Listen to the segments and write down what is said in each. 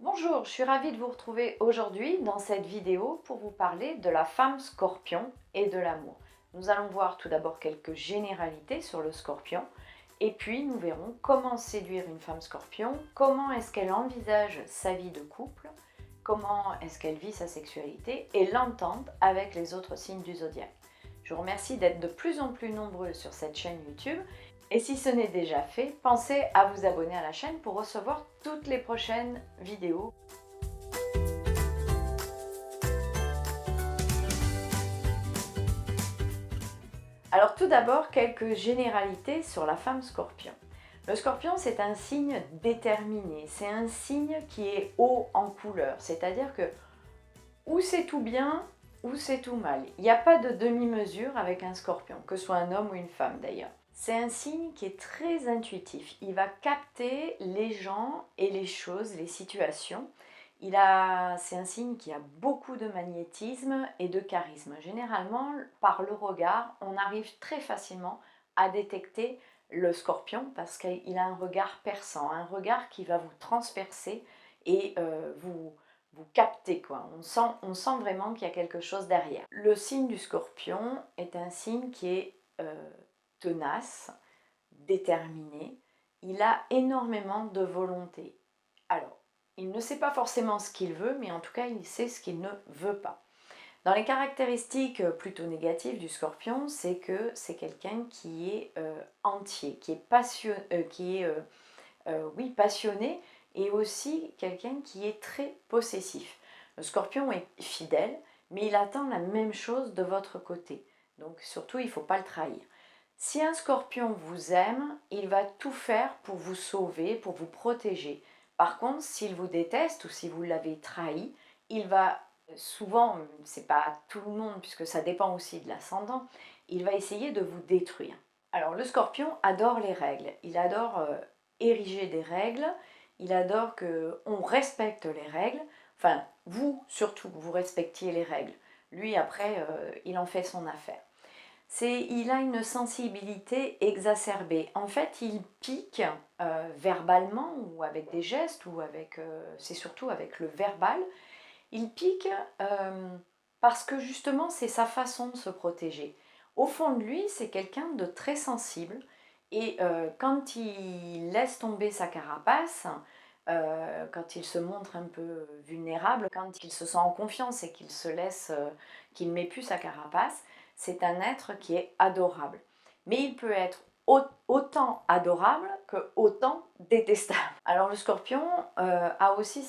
Bonjour, je suis ravie de vous retrouver aujourd'hui dans cette vidéo pour vous parler de la femme scorpion et de l'amour. Nous allons voir tout d'abord quelques généralités sur le scorpion et puis nous verrons comment séduire une femme scorpion, comment est-ce qu'elle envisage sa vie de couple, comment est-ce qu'elle vit sa sexualité et l'entente avec les autres signes du zodiaque. Je vous remercie d'être de plus en plus nombreux sur cette chaîne YouTube. Et si ce n'est déjà fait, pensez à vous abonner à la chaîne pour recevoir toutes les prochaines vidéos. Alors tout d'abord, quelques généralités sur la femme scorpion. Le scorpion, c'est un signe déterminé, c'est un signe qui est haut en couleur, c'est-à-dire que ou c'est tout bien ou c'est tout mal. Il n'y a pas de demi-mesure avec un scorpion, que ce soit un homme ou une femme d'ailleurs. C'est un signe qui est très intuitif. Il va capter les gens et les choses, les situations. C'est un signe qui a beaucoup de magnétisme et de charisme. Généralement, par le regard, on arrive très facilement à détecter le scorpion parce qu'il a un regard perçant, un regard qui va vous transpercer et vous captez quoi. On sent vraiment qu'il y a quelque chose derrière. Le signe du scorpion est un signe qui est tenace, déterminé. Il a énormément de volonté. Alors, il ne sait pas forcément ce qu'il veut, mais en tout cas, il sait ce qu'il ne veut pas. Dans les caractéristiques plutôt négatives du scorpion, c'est que c'est quelqu'un qui est entier, qui est passionné, et aussi quelqu'un qui est très possessif. Le scorpion est fidèle, mais il attend la même chose de votre côté. Donc surtout, il ne faut pas le trahir. Si un scorpion vous aime, il va tout faire pour vous sauver, pour vous protéger. Par contre, s'il vous déteste ou si vous l'avez trahi, il va souvent, c'est pas tout le monde puisque ça dépend aussi de l'ascendant, il va essayer de vous détruire. Alors le scorpion adore les règles, il adore ériger des règles, il adore qu'on respecte les règles, enfin vous surtout, vous respectiez les règles. Lui après, il en fait son affaire. Il a une sensibilité exacerbée. En fait, il pique verbalement ou avec des gestes, ou c'est surtout avec le verbal. Il pique parce que justement, c'est sa façon de se protéger. Au fond de lui, c'est quelqu'un de très sensible. Et quand il laisse tomber sa carapace, quand il se montre un peu vulnérable, quand il se sent en confiance et qu'il ne met plus sa carapace, c'est un être qui est adorable. Mais il peut être autant adorable que autant détestable. Alors le scorpion a aussi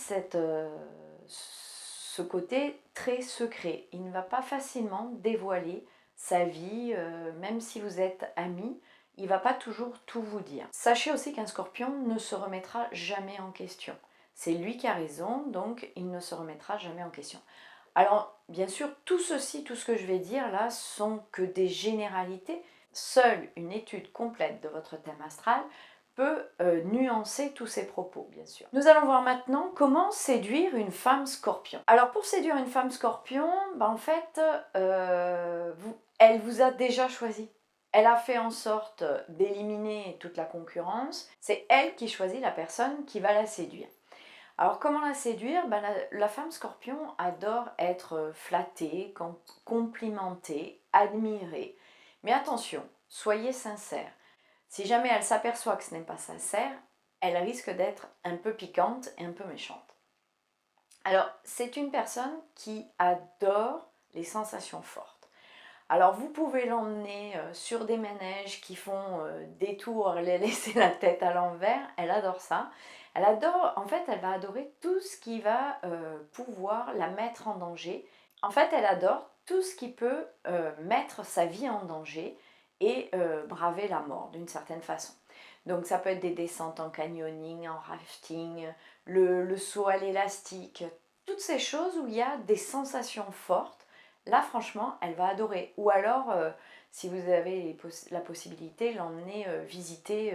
ce côté très secret. Il ne va pas facilement dévoiler sa vie, même si vous êtes amis, il ne va pas toujours tout vous dire. Sachez aussi qu'un scorpion ne se remettra jamais en question. C'est lui qui a raison, donc il ne se remettra jamais en question. Alors, bien sûr, tout ce que je vais dire là, sont que des généralités. Seule une étude complète de votre thème astral peut nuancer tous ces propos, bien sûr. Nous allons voir maintenant comment séduire une femme scorpion. Alors, pour séduire une femme scorpion, en fait, elle vous a déjà choisi. Elle a fait en sorte d'éliminer toute la concurrence. C'est elle qui choisit la personne qui va la séduire. Alors comment la séduire? La femme scorpion adore être flattée, complimentée, admirée. Mais attention, soyez sincère. Si jamais elle s'aperçoit que ce n'est pas sincère, elle risque d'être un peu piquante et un peu méchante. Alors c'est une personne qui adore les sensations fortes. Alors vous pouvez l'emmener sur des manèges qui font des tours, les laisser la tête à l'envers, elle adore ça. Elle adore, en fait, elle va adorer tout ce qui va pouvoir la mettre en danger. En fait, elle adore tout ce qui peut mettre sa vie en danger et braver la mort d'une certaine façon. Donc ça peut être des descentes en canyoning, en rafting, le saut à l'élastique, toutes ces choses où il y a des sensations fortes. Là, franchement, elle va adorer. Ou alors, si vous avez la possibilité, l'emmener visiter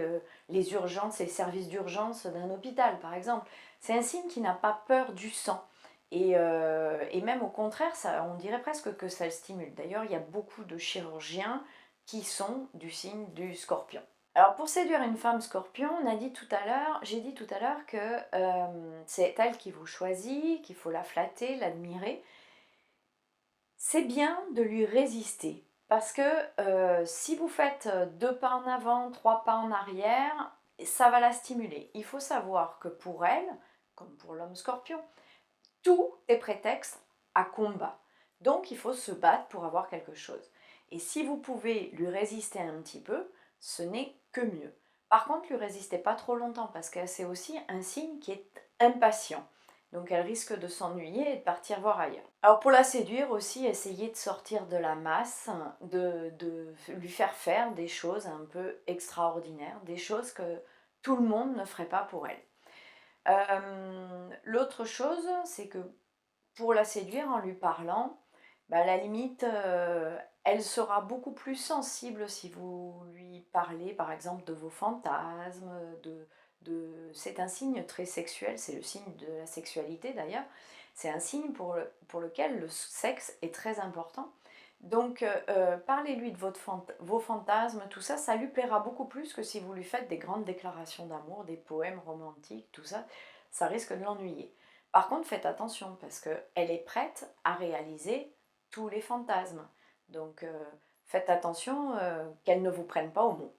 les urgences et les services d'urgence d'un hôpital, par exemple. C'est un signe qui n'a pas peur du sang. Et même au contraire, on dirait presque que ça le stimule. D'ailleurs, il y a beaucoup de chirurgiens qui sont du signe du scorpion. Alors pour séduire une femme scorpion, j'ai dit tout à l'heure que c'est elle qui vous choisit, qu'il faut la flatter, l'admirer. C'est bien de lui résister parce que si vous faites 2 pas en avant, 3 pas en arrière, ça va la stimuler. Il faut savoir que pour elle, comme pour l'homme scorpion, tout est prétexte à combat. Donc il faut se battre pour avoir quelque chose. Et si vous pouvez lui résister un petit peu, ce n'est que mieux. Par contre, lui résistez pas trop longtemps parce que c'est aussi un signe qui est impatient. Donc elle risque de s'ennuyer et de partir voir ailleurs. Alors pour la séduire aussi, essayez de sortir de la masse, de lui faire faire des choses un peu extraordinaires, des choses que tout le monde ne ferait pas pour elle. L'autre chose, c'est que pour la séduire en lui parlant, à la limite, elle sera beaucoup plus sensible si vous lui parlez par exemple de vos fantasmes, c'est un signe très sexuel, c'est le signe de la sexualité d'ailleurs, c'est un signe pour lequel le sexe est très important. Donc parlez-lui de vos fantasmes, tout ça, ça lui plaira beaucoup plus que si vous lui faites des grandes déclarations d'amour, des poèmes romantiques, tout ça, ça risque de l'ennuyer. Par contre, faites attention parce qu'elle est prête à réaliser tous les fantasmes. Donc faites attention qu'elle ne vous prenne pas au mot.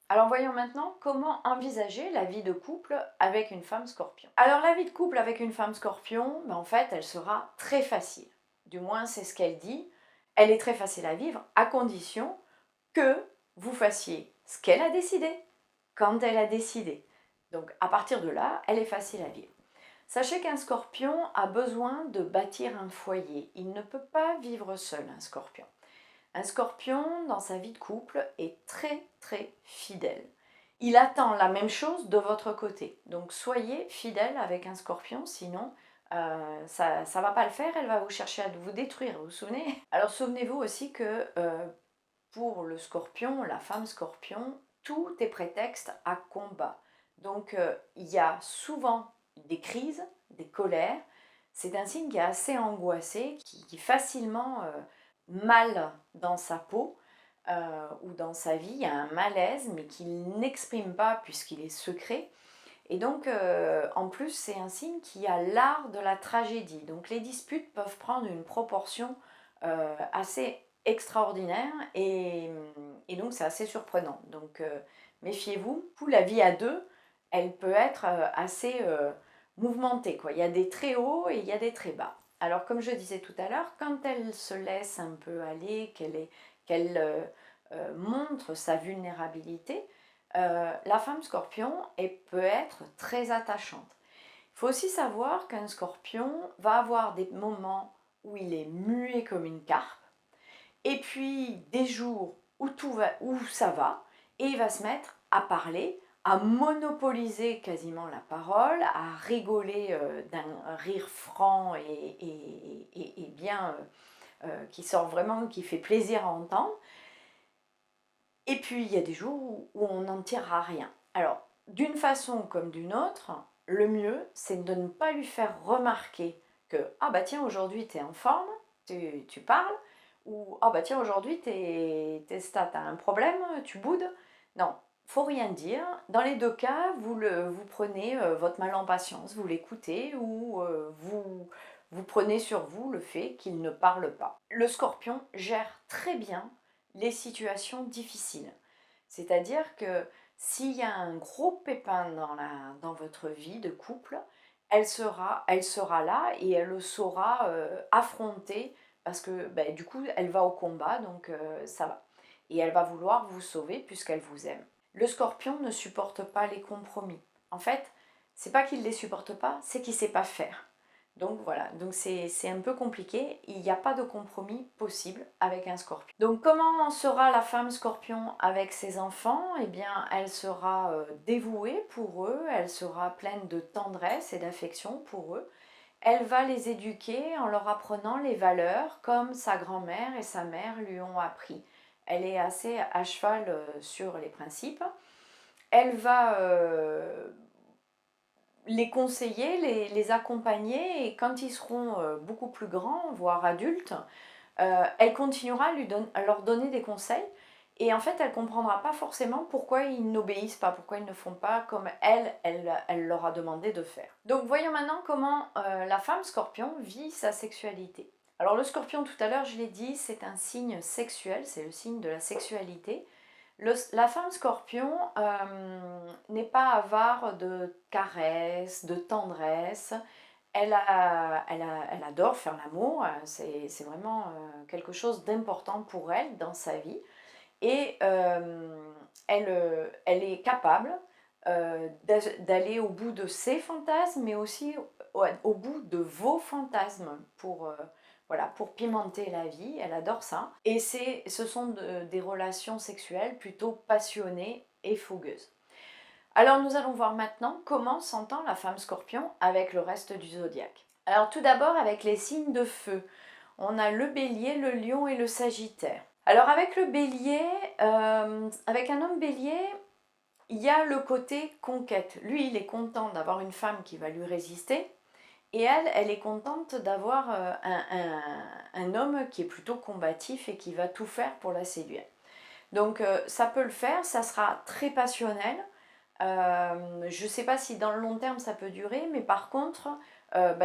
Alors voyons maintenant comment envisager la vie de couple avec une femme scorpion. Alors la vie de couple avec une femme scorpion, en fait, elle sera très facile. Du moins, c'est ce qu'elle dit. Elle est très facile à vivre à condition que vous fassiez ce qu'elle a décidé, quand elle a décidé. Donc à partir de là, elle est facile à vivre. Sachez qu'un scorpion a besoin de bâtir un foyer. Il ne peut pas vivre seul, un scorpion. Un scorpion, dans sa vie de couple, est très très fidèle. Il attend la même chose de votre côté. Donc soyez fidèle avec un scorpion, sinon ça ne va pas le faire, elle va vous chercher à vous détruire, vous vous souvenez? Alors souvenez-vous aussi que pour le scorpion, la femme scorpion, tout est prétexte à combat. Donc il y a souvent des crises, des colères. C'est un signe qui est assez angoissé, qui facilement mal dans sa peau ou dans sa vie. Il y a un malaise, mais qu'il n'exprime pas puisqu'il est secret. Et donc, en plus, c'est un signe qui a l'art de la tragédie. Donc, les disputes peuvent prendre une proportion assez extraordinaire et donc c'est assez surprenant. Donc, méfiez-vous. Pour la vie à deux, elle peut être assez mouvementée, quoi. Il y a des très hauts et il y a des très bas. Alors, comme je disais tout à l'heure, quand elle se laisse un peu aller, qu'elle montre sa vulnérabilité, la femme scorpion peut être très attachante. Il faut aussi savoir qu'un scorpion va avoir des moments où il est muet comme une carpe, et puis des jours où où ça va, et il va se mettre à parler, à monopoliser quasiment la parole, à rigoler d'un rire franc et bien, qui sort vraiment, qui fait plaisir à entendre. Et puis il y a des jours où on n'en tirera rien. Alors, d'une façon comme d'une autre, le mieux, c'est de ne pas lui faire remarquer que ah bah tiens, aujourd'hui tu es en forme, tu parles, ou ah bah tiens, aujourd'hui t'as un problème, tu boudes. Non, faut rien dire. Dans les deux cas, vous prenez votre mal en patience, vous l'écoutez, ou vous prenez sur vous le fait qu'il ne parle pas. Le scorpion gère très bien les situations difficiles. C'est-à-dire que s'il y a un gros pépin dans votre vie de couple, elle sera là et elle le saura affronter parce que du coup, elle va au combat, donc ça va. Et elle va vouloir vous sauver puisqu'elle vous aime. Le scorpion ne supporte pas les compromis. En fait, c'est pas qu'il ne les supporte pas, c'est qu'il ne sait pas faire. Donc voilà, donc c'est un peu compliqué, il n'y a pas de compromis possible avec un scorpion. Donc comment sera la femme scorpion avec ses enfants? Eh bien, elle sera dévouée pour eux, elle sera pleine de tendresse et d'affection pour eux. Elle va les éduquer en leur apprenant les valeurs comme sa grand-mère et sa mère lui ont appris. Elle est assez à cheval sur les principes. Elle va les conseiller, les accompagner et quand ils seront beaucoup plus grands, voire adultes, elle continuera à leur donner des conseils Et en fait, elle ne comprendra pas forcément pourquoi ils n'obéissent pas, pourquoi ils ne font pas comme elle leur a demandé de faire. Donc voyons maintenant comment la femme scorpion vit sa sexualité. Alors le scorpion, tout à l'heure, je l'ai dit, c'est un signe sexuel, c'est le signe de la sexualité. La femme scorpion n'est pas avare de caresses, de tendresse. Elle adore faire l'amour, c'est vraiment quelque chose d'important pour elle dans sa vie. Et elle est capable d'aller au bout de ses fantasmes, mais aussi au bout de vos fantasmes voilà, pour pimenter la vie. Elle adore ça. Et ce sont des relations sexuelles plutôt passionnées et fougueuses. Alors nous allons voir maintenant comment s'entend la femme scorpion avec le reste du zodiaque. Alors tout d'abord avec les signes de feu. On a le bélier, le lion et le sagittaire. Alors avec le bélier, avec un homme bélier, il y a le côté conquête. Lui, il est content d'avoir une femme qui va lui résister. Et elle est contente d'avoir un homme qui est plutôt combatif et qui va tout faire pour la séduire. Donc ça peut le faire, ça sera très passionnel. Je ne sais pas si dans le long terme ça peut durer, mais par contre,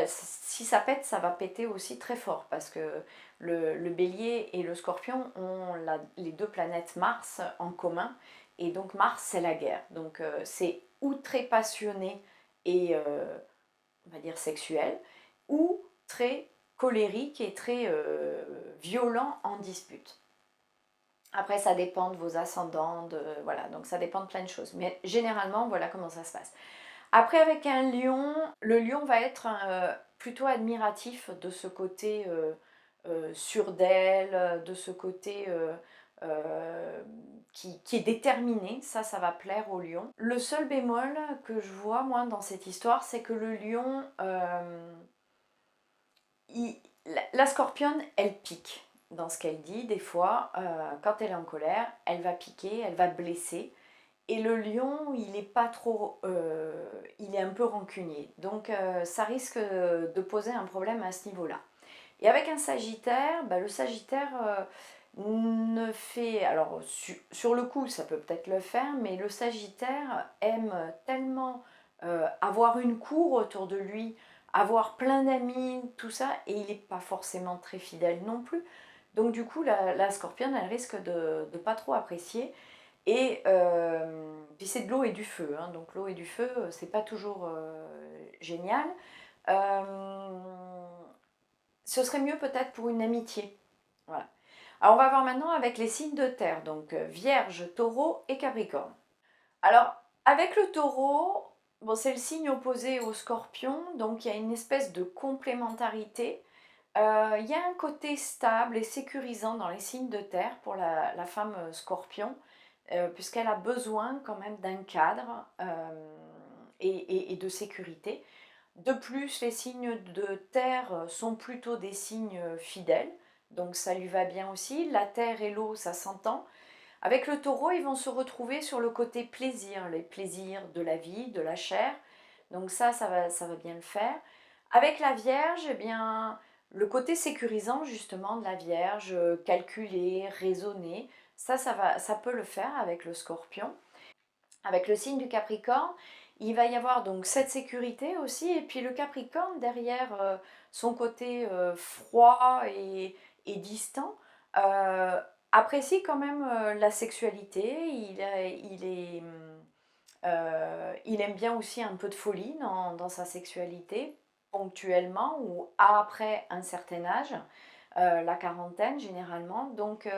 si ça pète, ça va péter aussi très fort parce que le bélier et le scorpion ont les deux planètes Mars en commun. Et donc Mars, c'est la guerre. Donc c'est ou très passionné et on va dire sexuel, ou très colérique et très violent en dispute. Après, ça dépend de vos ascendants, voilà, donc ça dépend de plein de choses. Mais généralement, voilà comment ça se passe. Après, avec un lion, le lion va être plutôt admiratif de ce côté sûr d'elle, de ce côté qui est déterminé. Ça va plaire au lion. Le seul bémol que je vois, moi, dans cette histoire, c'est que le lion, la scorpionne, elle pique dans ce qu'elle dit. Des fois, quand elle est en colère, elle va piquer, elle va blesser. Et le lion, il est pas trop, il est un peu rancunier. Donc ça risque de poser un problème à ce niveau-là. Et avec un sagittaire, le sagittaire ne fait... Alors sur le coup, ça peut peut-être le faire, mais le sagittaire aime tellement avoir une cour autour de lui, avoir plein d'amis, tout ça, et il n'est pas forcément très fidèle non plus. Donc du coup, la scorpione, elle risque de ne pas trop apprécier. Et puis c'est de l'eau et du feu, hein, donc l'eau et du feu, c'est pas toujours génial. Ce serait mieux peut-être pour une amitié. Voilà. Alors on va voir maintenant avec les signes de terre, donc Vierge, Taureau et Capricorne. Alors avec le Taureau, bon, c'est le signe opposé au Scorpion, donc il y a une espèce de complémentarité. Il y a un côté stable et sécurisant dans les signes de terre pour la femme Scorpion, puisqu'elle a besoin quand même d'un cadre et de sécurité. De plus, les signes de terre sont plutôt des signes fidèles, donc ça lui va bien aussi. La terre et l'eau, ça s'entend. Avec le taureau, ils vont se retrouver sur le côté plaisir, les plaisirs de la vie, de la chair. Donc ça va bien le faire. Avec la Vierge, eh bien, le côté sécurisant justement de la Vierge, calculé, raisonné, ça peut le faire avec le Scorpion. Avec le signe du Capricorne, il va y avoir donc cette sécurité aussi, et puis le Capricorne, derrière son côté froid et distant, apprécie quand même la sexualité, il aime bien aussi un peu de folie dans sa sexualité, ponctuellement ou après un certain âge, la quarantaine généralement, donc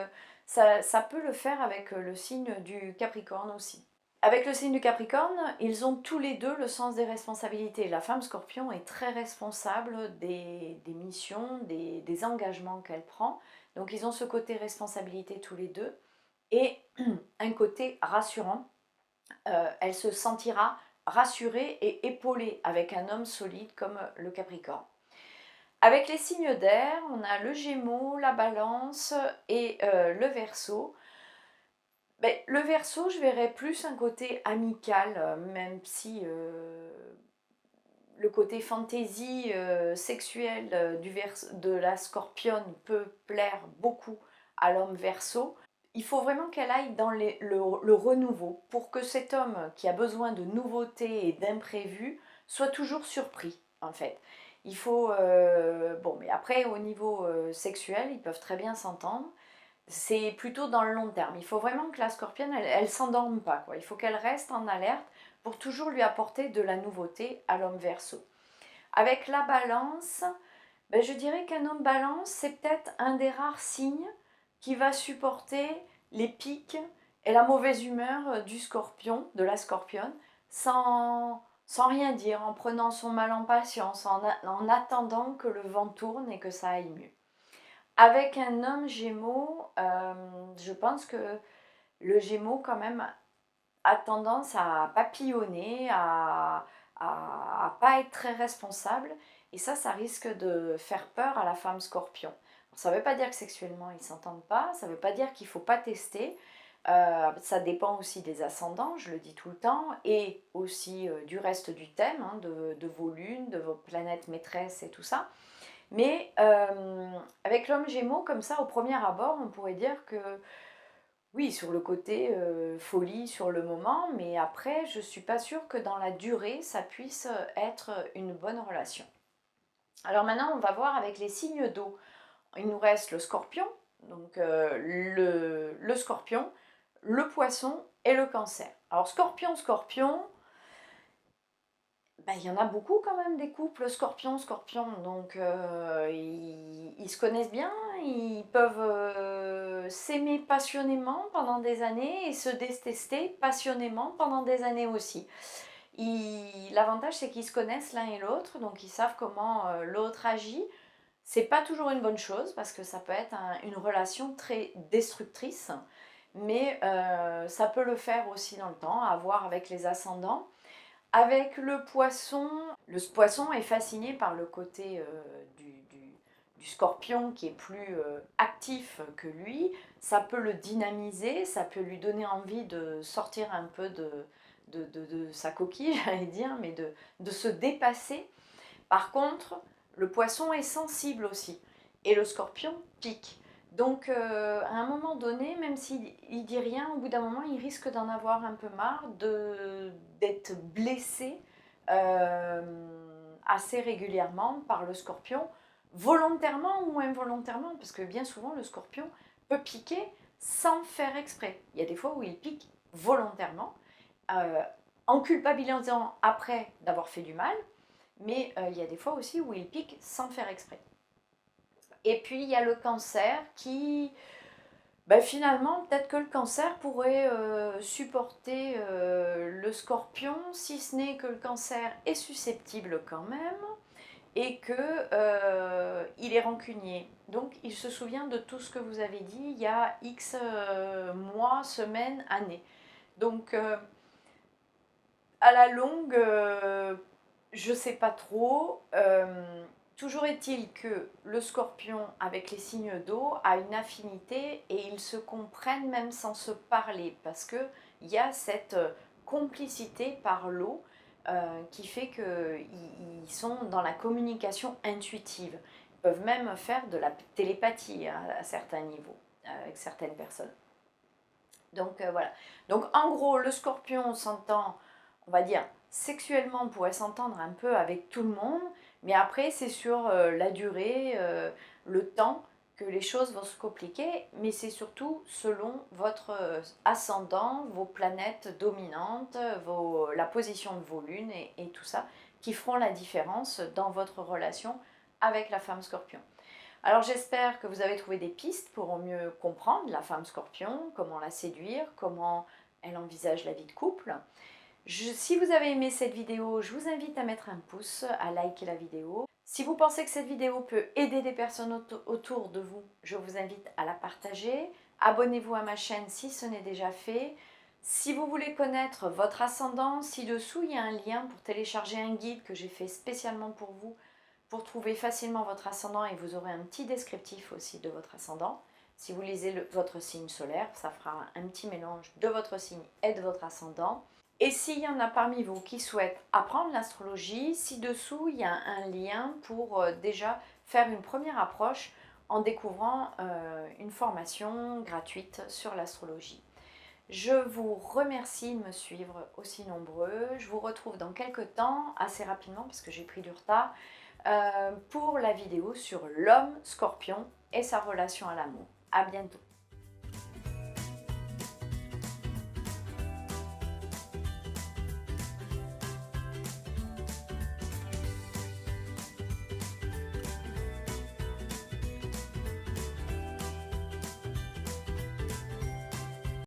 ça peut le faire avec le signe du Capricorne aussi. Avec le signe du Capricorne, ils ont tous les deux le sens des responsabilités. La femme Scorpion est très responsable des missions, des engagements qu'elle prend. Donc ils ont ce côté responsabilité tous les deux et un côté rassurant. Elle se sentira rassurée et épaulée avec un homme solide comme le Capricorne. Avec les signes d'air, on a le Gémeaux, la Balance et le Verseau. Le Verseau, je verrais plus un côté amical, même si le côté fantaisie sexuelle de la Scorpionne peut plaire beaucoup à l'homme Verseau. il faut vraiment qu'elle aille dans le renouveau pour que cet homme qui a besoin de nouveautés et d'imprévus soit toujours surpris, en fait. Il faut... bon, mais après, au niveau sexuel, ils peuvent très bien s'entendre. C'est plutôt dans le long terme. Il faut vraiment que la scorpione, elle s'endorme pas, quoi. Il faut qu'elle reste en alerte pour toujours lui apporter de la nouveauté à l'homme Verseau. Avec la balance, ben, je dirais qu'un homme balance, c'est peut-être un des rares signes qui va supporter les pics et la mauvaise humeur du scorpion, de la scorpionne, sans rien dire, en prenant son mal en patience, en attendant que le vent tourne et que ça aille mieux. Avec un homme Gémeaux, je pense que le Gémeaux, quand même, a tendance à papillonner, à pas être très responsable. Et ça risque de faire peur à la femme scorpion. Ça ne veut pas dire que sexuellement ils ne s'entendent pas, ça ne veut pas dire qu'il ne faut pas tester. Ça dépend aussi des ascendants, je le dis tout le temps, et aussi du reste du thème, hein, de vos lunes, de vos planètes maîtresses et tout ça. Mais avec l'homme Gémeaux, comme ça, au premier abord, on pourrait dire que oui, sur le côté folie sur le moment, mais après, je ne suis pas sûre que dans la durée, ça puisse être une bonne relation. Alors maintenant, on va voir avec les signes d'eau. Il nous reste le scorpion, donc le scorpion, le poisson et le cancer. Alors scorpion, ben, il y en a beaucoup quand même des couples scorpion, donc ils se connaissent bien, ils peuvent s'aimer passionnément pendant des années et se détester passionnément pendant des années aussi. L'avantage c'est qu'ils se connaissent l'un et l'autre, donc ils savent comment l'autre agit. C'est pas toujours une bonne chose parce que ça peut être une relation très destructrice, mais ça peut le faire aussi dans le temps, à voir avec les ascendants. Avec le poisson est fasciné par le côté du scorpion qui est plus actif que lui. Ça peut le dynamiser, ça peut lui donner envie de sortir un peu de sa coquille, j'allais dire, mais de se dépasser. Par contre, le poisson est sensible aussi et le scorpion pique. Donc à un moment donné, même s'il ne dit rien, au bout d'un moment, il risque d'en avoir un peu marre, d'être blessé assez régulièrement par le scorpion, volontairement ou involontairement, parce que bien souvent, le scorpion peut piquer sans faire exprès. Il y a des fois où il pique volontairement, en culpabilisant après d'avoir fait du mal, mais il y a des fois aussi où il pique sans faire exprès. Et puis il y a le cancer qui, ben, finalement, peut-être que le cancer pourrait supporter le scorpion, si ce n'est que le cancer est susceptible quand même et qu'il est rancunier. Donc il se souvient de tout ce que vous avez dit il y a X mois, semaines, années. Donc à la longue, je ne sais pas trop. Toujours est-il que le scorpion avec les signes d'eau a une affinité et ils se comprennent même sans se parler parce qu'il y a cette complicité par l'eau qui fait qu'ils sont dans la communication intuitive. Ils peuvent même faire de la télépathie à certains niveaux avec certaines personnes. Donc voilà. Donc en gros, le scorpion s'entend, on va dire, sexuellement, on pourrait s'entendre un peu avec tout le monde, mais après, c'est sur la durée, le temps que les choses vont se compliquer, mais c'est surtout selon votre ascendant, vos planètes dominantes, la position de vos lunes et tout ça, qui feront la différence dans votre relation avec la femme scorpion. Alors j'espère que vous avez trouvé des pistes pour mieux comprendre la femme scorpion, comment la séduire, comment elle envisage la vie de couple. Si vous avez aimé cette vidéo, je vous invite à mettre un pouce, à liker la vidéo. Si vous pensez que cette vidéo peut aider des personnes autour de vous, je vous invite à la partager. Abonnez-vous à ma chaîne si ce n'est déjà fait. Si vous voulez connaître votre ascendant, ci-dessous il y a un lien pour télécharger un guide que j'ai fait spécialement pour vous, pour trouver facilement votre ascendant, et vous aurez un petit descriptif aussi de votre ascendant. Si vous lisez votre signe solaire, ça fera un petit mélange de votre signe et de votre ascendant. Et s'il y en a parmi vous qui souhaitent apprendre l'astrologie, ci-dessous, il y a un lien pour déjà faire une première approche en découvrant une formation gratuite sur l'astrologie. Je vous remercie de me suivre aussi nombreux. Je vous retrouve dans quelques temps, assez rapidement parce que j'ai pris du retard, pour la vidéo sur l'homme scorpion et sa relation à l'amour. À bientôt.